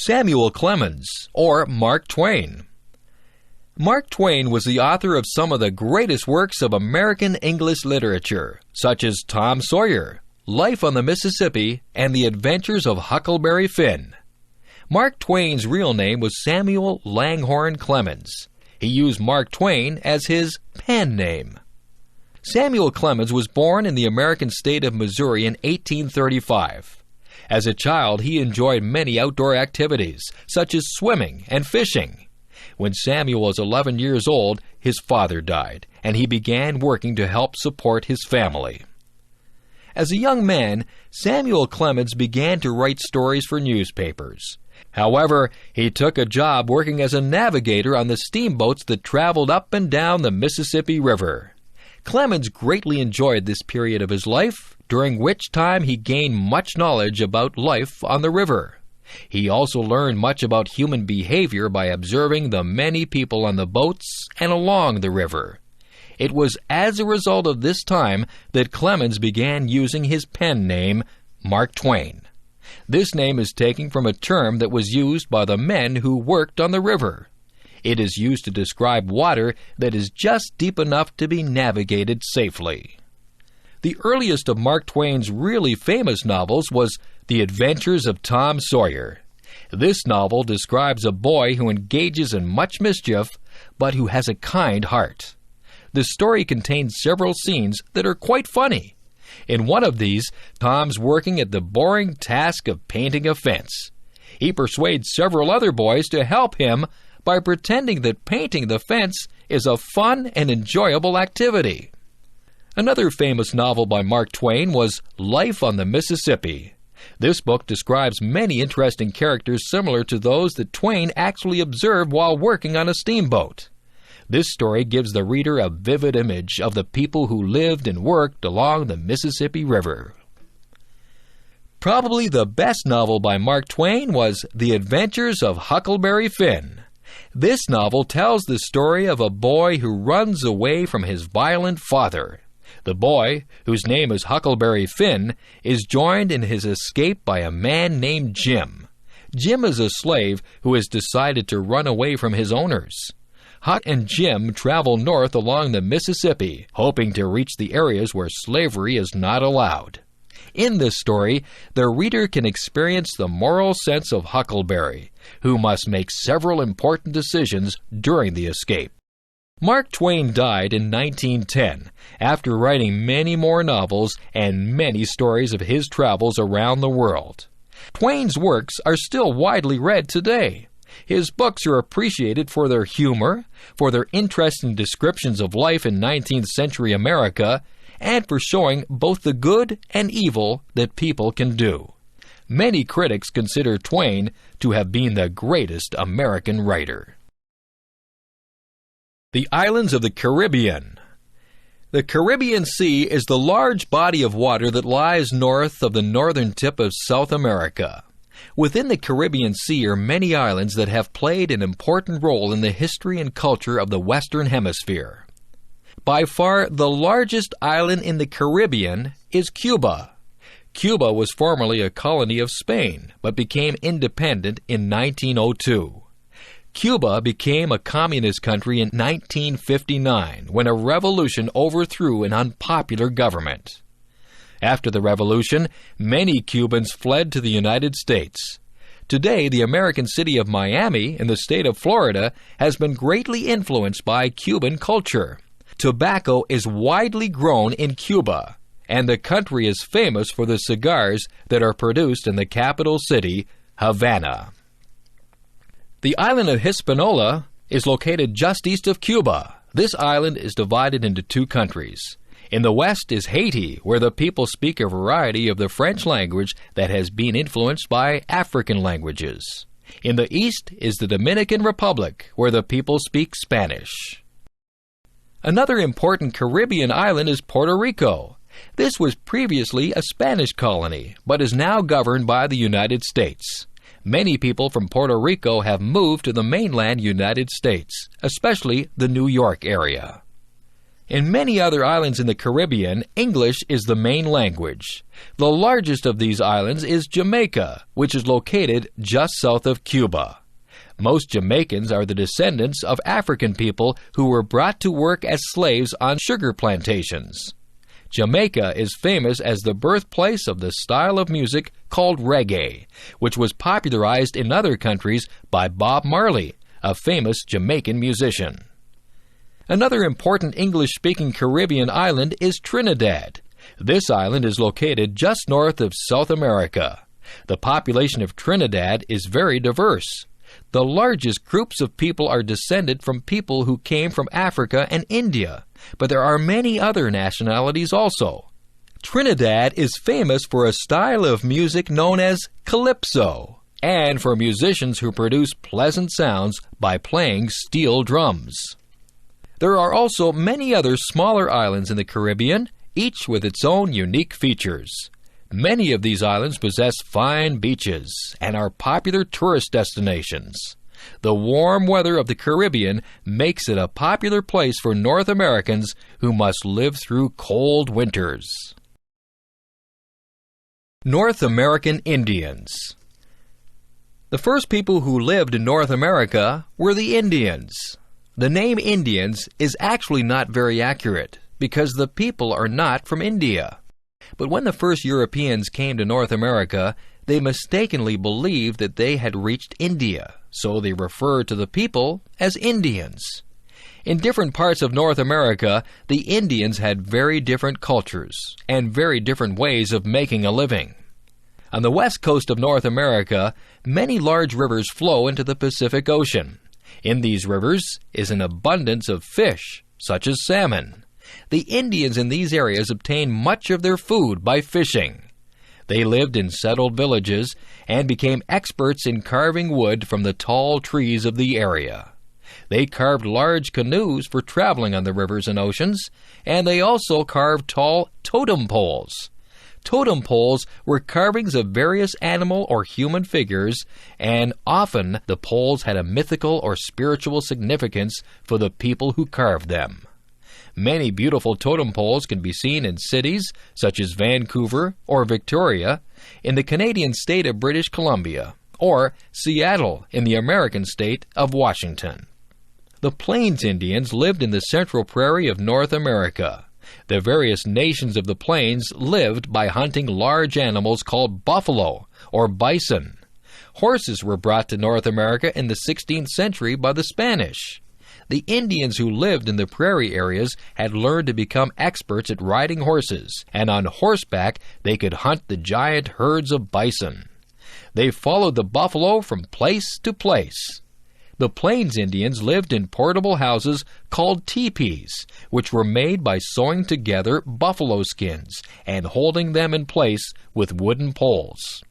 Samuel Clemens, or Mark Twain. Mark Twain was the author of some of the greatest works of American English literature, such as Tom Sawyer, Life on the Mississippi, and The Adventures of Huckleberry Finn. Mark Twain's real name was Samuel Langhorne Clemens. He used Mark Twain as his pen name. Samuel Clemens was born in the American state of Missouri in 1835. As a child, he enjoyed many outdoor activities, such as swimming and fishing. When Samuel was 11 years old, his father died, and he began working to help support his family. As a young man, Samuel Clemens began to write stories for newspapers. However, he took a job working as a navigator on the steamboats that traveled up and down the Mississippi River. Clemens greatly enjoyed this period of his life, during which time he gained much knowledge about life on the river. He also learned much about human behavior by observing the many people on the boats and along the river. It was as a result of this time that Clemens began using his pen name, Mark Twain. This name is taken from a term that was used by the men who worked on the river. It is used to describe water that is just deep enough to be navigated safely. The earliest of Mark Twain's really famous novels was The Adventures of Tom Sawyer. This novel describes a boy who engages in much mischief, but who has a kind heart. The story contains several scenes that are quite funny. In one of these, Tom's working at the boring task of painting a fence. He persuades several other boys to help him by pretending that painting the fence is a fun and enjoyable activity. Another famous novel by Mark Twain was Life on the Mississippi. This book describes many interesting characters similar to those that Twain actually observed while working on a steamboat. This story gives the reader a vivid image of the people who lived and worked along the Mississippi River. Probably the best novel by Mark Twain was The Adventures of Huckleberry Finn. This novel tells the story of a boy who runs away from his violent father. The boy, whose name is Huckleberry Finn, is joined in his escape by a man named Jim. Jim is a slave who has decided to run away from his owners. Huck and Jim travel north along the Mississippi, hoping to reach the areas where slavery is not allowed. In this story, the reader can experience the moral sense of Huckleberry, who must make several important decisions during the escape. Mark Twain died in 1910, after writing many more novels and many stories of his travels around the world. Twain's works are still widely read today. His books are appreciated for their humor, for their interesting descriptions of life in 19th century America, and for showing both the good and evil that people can do. Many critics consider Twain to have been the greatest American writer. The islands of the Caribbean. The Caribbean Sea is the large body of water that lies north of the northern tip of South America. Within the Caribbean Sea are many islands that have played an important role in the history and culture of the Western Hemisphere. By far the largest island in the Caribbean is Cuba. Cuba was formerly a colony of Spain, but became independent in 1902. Cuba became a communist country in 1959 when a revolution overthrew an unpopular government. After the revolution, many Cubans fled to the United States. Today, the American city of Miami in the state of Florida has been greatly influenced by Cuban culture. Tobacco is widely grown in Cuba, and the country is famous for the cigars that are produced in the capital city, Havana. The island of Hispaniola is located just east of Cuba. This island is divided into two countries. In the west is Haiti, where the people speak a variety of the French language that has been influenced by African languages. In the east is the Dominican Republic, where the people speak Spanish. Another important Caribbean island is Puerto Rico. This was previously a Spanish colony, but is now governed by the United States. Many people from Puerto Rico have moved to the mainland United States, especially the New York area. In many other islands in the Caribbean, English is the main language. The largest of these islands is Jamaica, which is located just south of Cuba. Most Jamaicans are the descendants of African people who were brought to work as slaves on sugar plantations. Jamaica is famous as the birthplace of the style of music called reggae, which was popularized in other countries by Bob Marley, a famous Jamaican musician. Another important English-speaking Caribbean island is Trinidad. This island is located just north of South America. The population of Trinidad is very diverse. The largest groups of people are descended from people who came from Africa and India, but there are many other nationalities also. Trinidad is famous for a style of music known as calypso, and for musicians who produce pleasant sounds by playing steel drums. There are also many other smaller islands in the Caribbean, each with its own unique features. Many of these islands possess fine beaches and are popular tourist destinations. The warm weather of the Caribbean makes it a popular place for North Americans who must live through cold winters. North American Indians. The first people who lived in North America were the Indians. The name Indians is actually not very accurate because the people are not from India. But when the first Europeans came to North America, they mistakenly believed that they had reached India, so they referred to the people as Indians. In different parts of North America, the Indians had very different cultures and very different ways of making a living. On the west coast of North America, many large rivers flow into the Pacific Ocean. In these rivers is an abundance of fish, such as salmon. The Indians in these areas obtained much of their food by fishing. They lived in settled villages and became experts in carving wood from the tall trees of the area. They carved large canoes for traveling on the rivers and oceans, and they also carved tall totem poles. Totem poles were carvings of various animal or human figures, and often the poles had a mythical or spiritual significance for the people who carved them. Many beautiful totem poles can be seen in cities such as Vancouver or Victoria, in the Canadian state of British Columbia, or Seattle in the American state of Washington. The Plains Indians lived in the central prairie of North America. The various nations of the plains lived by hunting large animals called buffalo or bison. Horses were brought to North America in the 16th century by the Spanish. The Indians who lived in the prairie areas had learned to become experts at riding horses, and on horseback they could hunt the giant herds of bison. They followed the buffalo from place to place. The Plains Indians lived in portable houses called teepees, which were made by sewing together buffalo skins and holding them in place with wooden poles.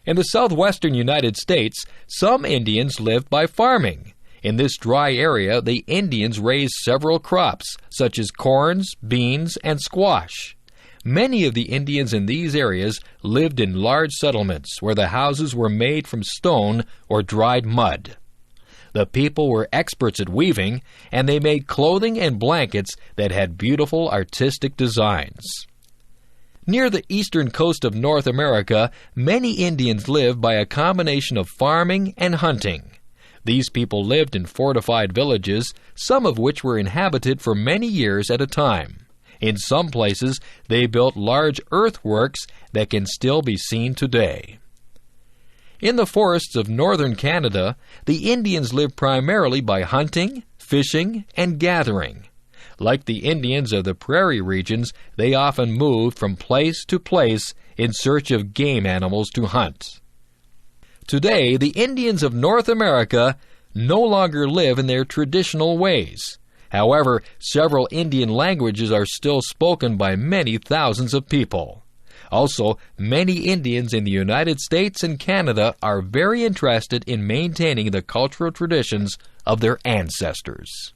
In the southwestern United States, some Indians lived by farming. In this dry area, the Indians raised several crops, such as corns, beans, and squash. Many of the Indians in these areas lived in large settlements where the houses were made from stone or dried mud. The people were experts at weaving, and they made clothing and blankets that had beautiful artistic designs. Near the eastern coast of North America, many Indians lived by a combination of farming and hunting. These people lived in fortified villages, some of which were inhabited for many years at a time. In some places, they built large earthworks that can still be seen today. In the forests of northern Canada, the Indians lived primarily by hunting, fishing, and gathering. Like the Indians of the prairie regions, they often moved from place to place in search of game animals to hunt. Today, the Indians of North America no longer live in their traditional ways. However, several Indian languages are still spoken by many thousands of people. Also, many Indians in the United States and Canada are very interested in maintaining the cultural traditions of their ancestors.